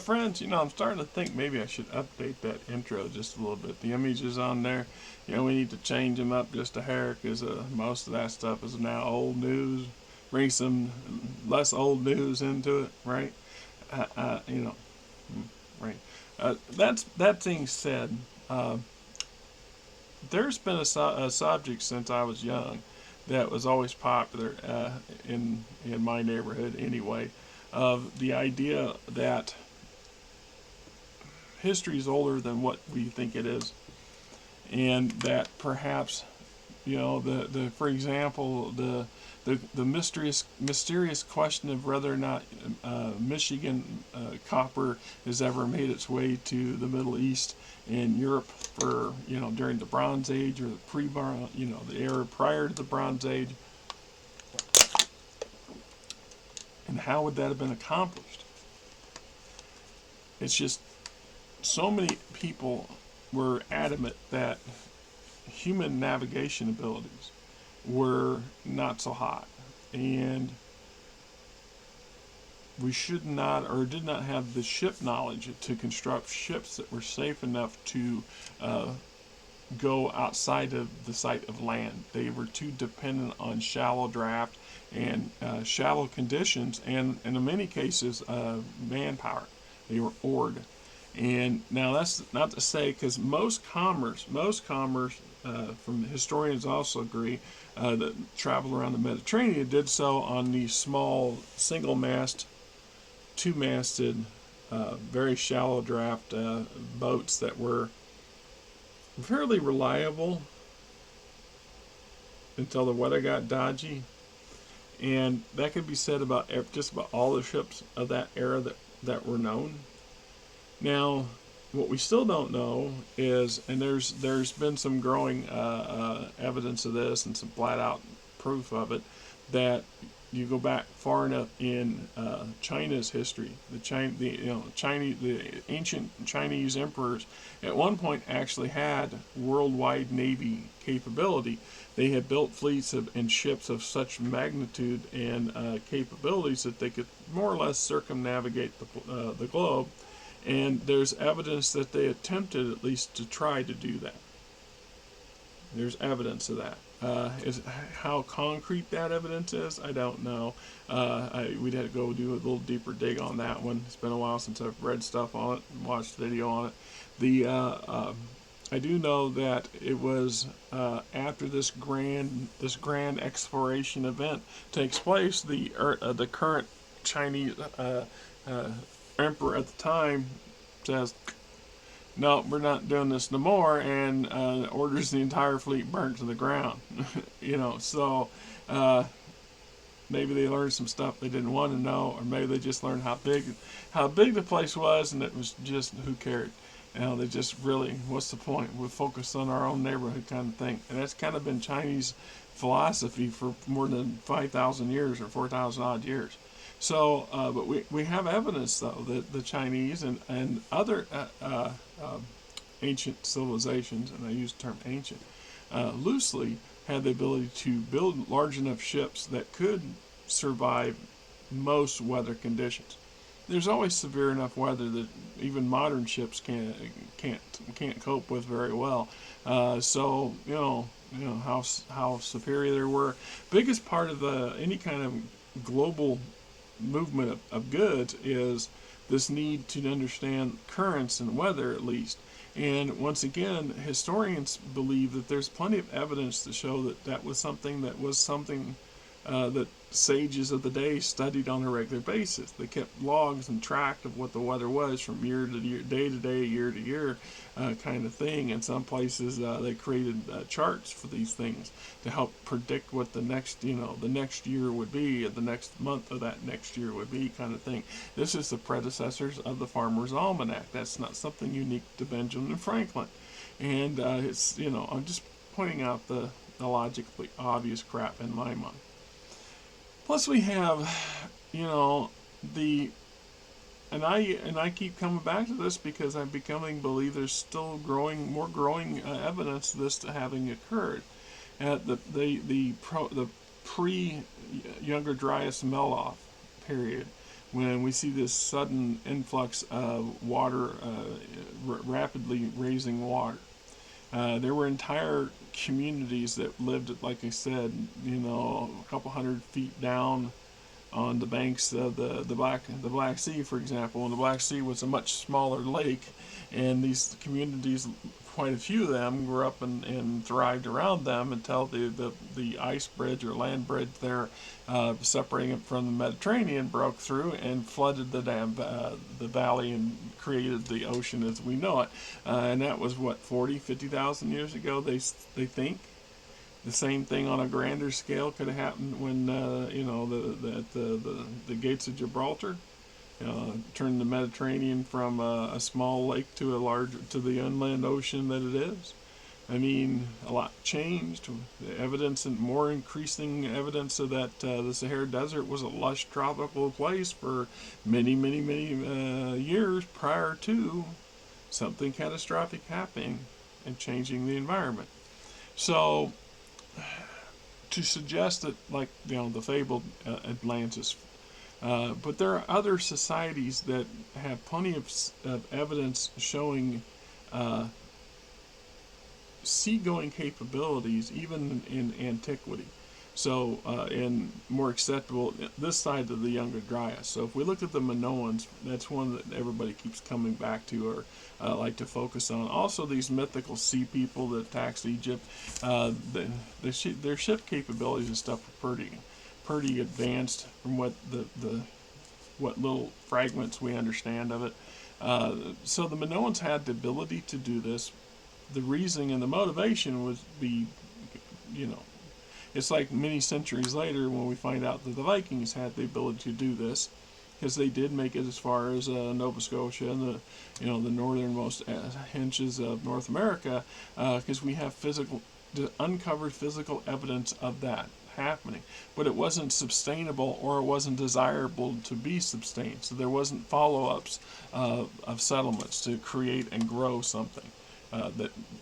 friends, I'm starting to think maybe I should update that intro just a little bit. The images on there, we need to change them up just a hair because most of that stuff is now old news. Bring some less old news into it, right? Uh, uh, you know, right. That being said, uh, there's been a subject since I was young that was always popular in my neighborhood anyway, of the idea that history is older than what we think it is, and that perhaps the for example the mysterious question of whether or not Michigan copper has ever made its way to the Middle East and Europe for during the Bronze Age or the pre-Bronze the era prior to the Bronze Age, and how would that have been accomplished? It's just so many people were adamant that human navigation abilities were not so hot, and we should not or did not have the ship knowledge to construct ships that were safe enough to go outside of the sight of land. They were too dependent on shallow draft and shallow conditions, and in many cases manpower. They were oared. And now that's not to say, because most commerce, from historians also agree, that traveled around the Mediterranean did so on these small single-mast, two-masted, very shallow draft boats that were fairly reliable until the weather got dodgy. And that could be said about just about all the ships of that era that were known. Now, what we still don't know is, and there's been some growing evidence of this and some flat out proof of it, that you go back far enough in China's history, the ancient Chinese emperors at one point actually had worldwide navy capability. They had built fleets and ships of such magnitude and capabilities that they could more or less circumnavigate the globe. And there's evidence that they attempted at least to try to do that. There's evidence of that. How concrete that evidence is, I don't know. We'd have to go do a little deeper dig on that one. It's been a while since I've read stuff on it and watched video on it. I do know that it was after this grand exploration event takes place, the current Chinese emperor at the time says, no, we're not doing this no more, and orders the entire fleet burnt to the ground. So maybe they learned some stuff they didn't want to know, or maybe they just learned how big the place was, and it was just who cared. They just really, what's the point? We're focused on our own neighborhood kind of thing, and that's kind of been Chinese philosophy for more than 5,000 years or 4,000 odd years. So, but we have evidence, though, that the Chinese and other ancient civilizations, and I use the term ancient loosely, had the ability to build large enough ships that could survive most weather conditions. There's always severe enough weather that even modern ships can't cope with very well. So how superior they were. Biggest part of any kind of global movement of goods is this need to understand currents and weather, at least. And once again, historians believe that there's plenty of evidence to show that was something that sages of the day studied on a regular basis. They kept logs and track of what the weather was from year to year, day to day, year to year, kind of thing. In some places, they created charts for these things to help predict what the next year would be, or the next month of that next year would be, kind of thing. This is the predecessors of the Farmer's Almanac. That's not something unique to Benjamin Franklin. And I'm just pointing out the logically obvious crap in my mind. Plus, we have, the, and I keep coming back to this because I'm believe there's still more growing evidence of this having occurred. The pre Younger Dryas melt-off period when we see this sudden influx of water, rapidly raising water. There were entire communities that lived, like I said, a couple hundred feet down on the banks of the Black Sea, for example. And the Black Sea was a much smaller lake, and these communities, quite a few of them, grew up and thrived around them until the ice bridge or land bridge there, separating it from the Mediterranean, broke through and flooded the valley and created the ocean as we know it. And that was what, 40, 50,000 years ago. They think. The same thing on a grander scale could have happened when the gates of Gibraltar turned the Mediterranean from a small lake to the inland ocean that it is. I mean, a lot changed. The evidence and more increasing evidence of that the Sahara Desert was a lush tropical place for many, many, many years prior to something catastrophic happening and changing the environment. So to suggest that, like, the fabled Atlantis, but there are other societies that have plenty of evidence showing seagoing capabilities even in antiquity. So, in more acceptable, this side of the Younger Dryas. So, if we look at the Minoans, that's one that everybody keeps coming back to or like to focus on. Also, these mythical sea people that taxed Egypt, their ship capabilities and stuff are pretty advanced from what what little fragments we understand of it. So, the Minoans had the ability to do this. The reasoning and the motivation would be, it's like many centuries later when we find out that the Vikings had the ability to do this, because they did make it as far as Nova Scotia and the northernmost inches of North America, because we have uncovered physical evidence of that happening. But it wasn't sustainable, or it wasn't desirable to be sustained. So there wasn't follow-ups of settlements to create and grow something.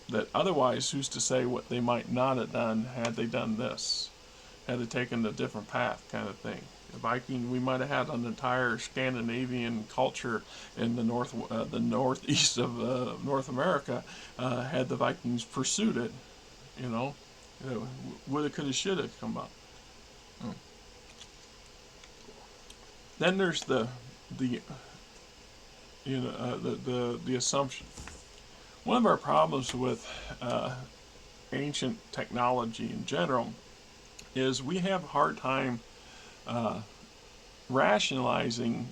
That otherwise, who's to say what they might not have done had they done this, had they taken a different path, kind of thing. We might have had an entire Scandinavian culture in the northeast of North America, had the Vikings pursued it. Woulda, coulda, shoulda come up. Hmm. Then there's the assumption. One of our problems with ancient technology in general is we have a hard time rationalizing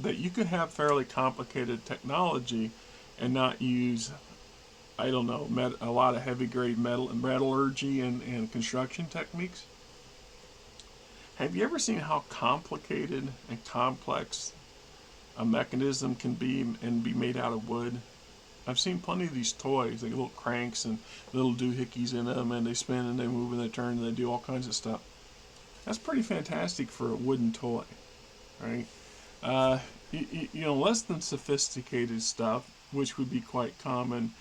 that you could have fairly complicated technology and not use, I don't know, a lot of heavy grade metal and metallurgy and construction techniques. Have you ever seen how complicated and complex a mechanism can be and be made out of wood? I've seen plenty of these toys, like little cranks and little doohickeys in them, and they spin and they move and they turn and they do all kinds of stuff. That's pretty fantastic for a wooden toy, right? Less than sophisticated stuff, which would be quite common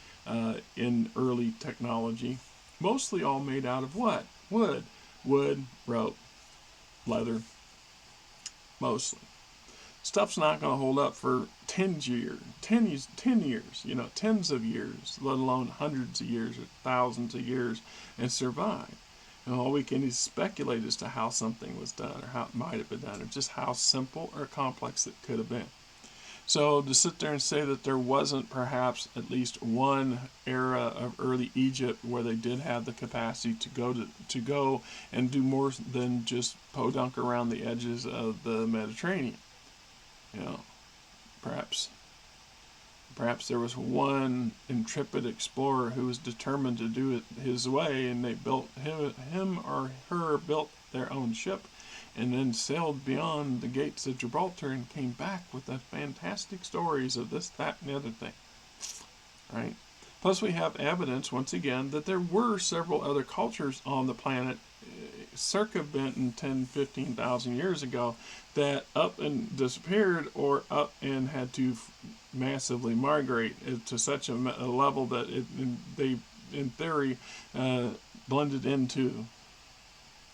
in early technology, mostly all made out of what? Wood, rope, leather, mostly. Stuff's not going to hold up for 10 years, tens of years, let alone hundreds of years or thousands of years, and survive. And all we can is speculate as to how something was done or how it might have been done or just how simple or complex it could have been. So to sit there and say that there wasn't perhaps at least one era of early Egypt where they did have the capacity to go and do more than just podunk around the edges of the Mediterranean. Perhaps there was one intrepid explorer who was determined to do it his way, and they built him or her built their own ship, and then sailed beyond the gates of Gibraltar and came back with the fantastic stories of this, that, and the other thing. Right? Plus, we have evidence once again that there were several other cultures on the planet circumventing 10, 15,000 years ago that up and disappeared or up and had to massively migrate to such a level that they, in theory, blended into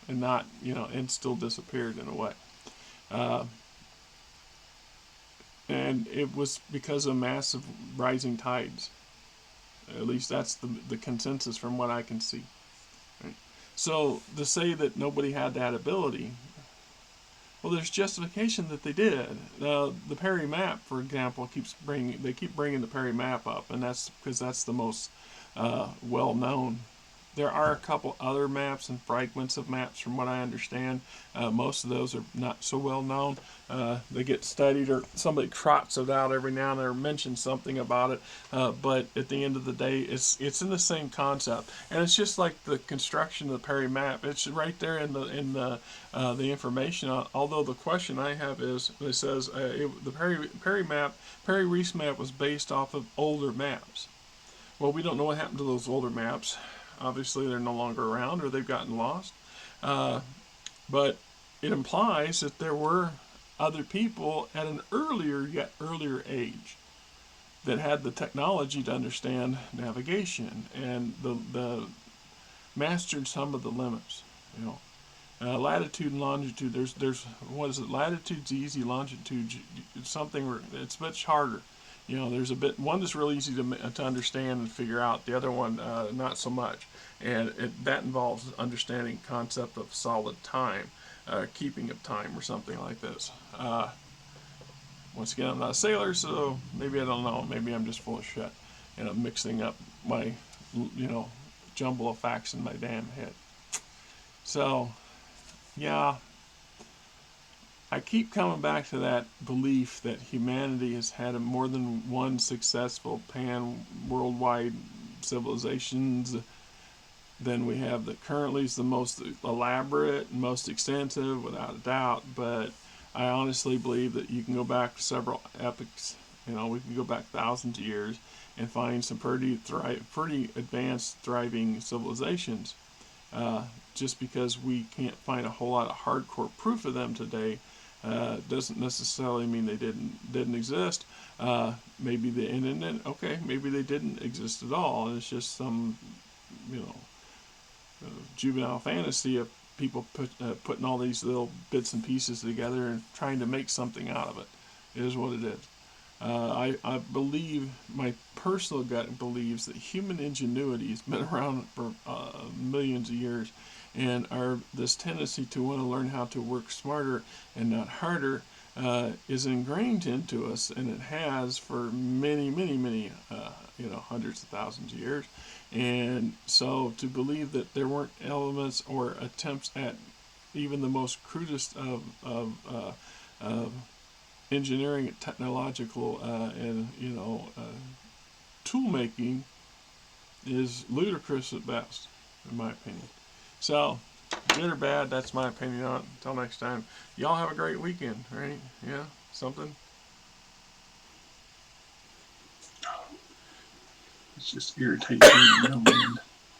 and not, and still disappeared in a way. and it was because of massive rising tides. At least that's the consensus from what I can see. Right? So to say that nobody had that ability, well, there's justification that they did. The Perry map, for example, they keep bringing the Perry map up, and that's because that's the most well known. There are a couple other maps and fragments of maps, from what I understand. Most of those are not so well known. They get studied, or somebody trots it out every now and then, or mentions something about it. But at the end of the day, it's in the same concept, and it's just like the construction of the Perry map. It's right there in the information. Although the question I have is, it says the Perry Reese map was based off of older maps. Well, we don't know what happened to those older maps. Obviously, they're no longer around, or they've gotten lost. Uh, but it implies that there were other people at an yet earlier age that had the technology to understand navigation, and the mastered some of the limits. You know, latitude and longitude. There's what is it? Latitude's easy, longitude something where it's much harder. You know, there's a bit one that's really easy to understand and figure out. The other one not so much, and that involves understanding concept of solid time, keeping of time, or something like this. Once again, I'm not a sailor, so maybe I don't know. Maybe I'm just full of shit, and I'm mixing up my, jumble of facts in my damn head. So, yeah, I keep coming back to that belief that humanity has had more than one successful worldwide civilizations than we have that currently is the most elaborate and most extensive, without a doubt. But I honestly believe that you can go back several epochs. We can go back thousands of years and find some pretty advanced, thriving civilizations. Just because we can't find a whole lot of hardcore proof of them today doesn't necessarily mean they didn't exist. Maybe the internet, okay, maybe they didn't exist at all. It's just some, juvenile fantasy of people putting all these little bits and pieces together and trying to make something out of it. It is what it is. I believe, my personal gut believes, that human ingenuity has been around for millions of years, and this tendency to want to learn how to work smarter and not harder is ingrained into us, and it has for many, many, many, hundreds of thousands of years. And so to believe that there weren't elements or attempts at even the most crudest of engineering and technological tool making is ludicrous at best, in my opinion. So, good or bad, that's my opinion on it. Until next time, y'all have a great weekend, right? Yeah, something. It's just irritating.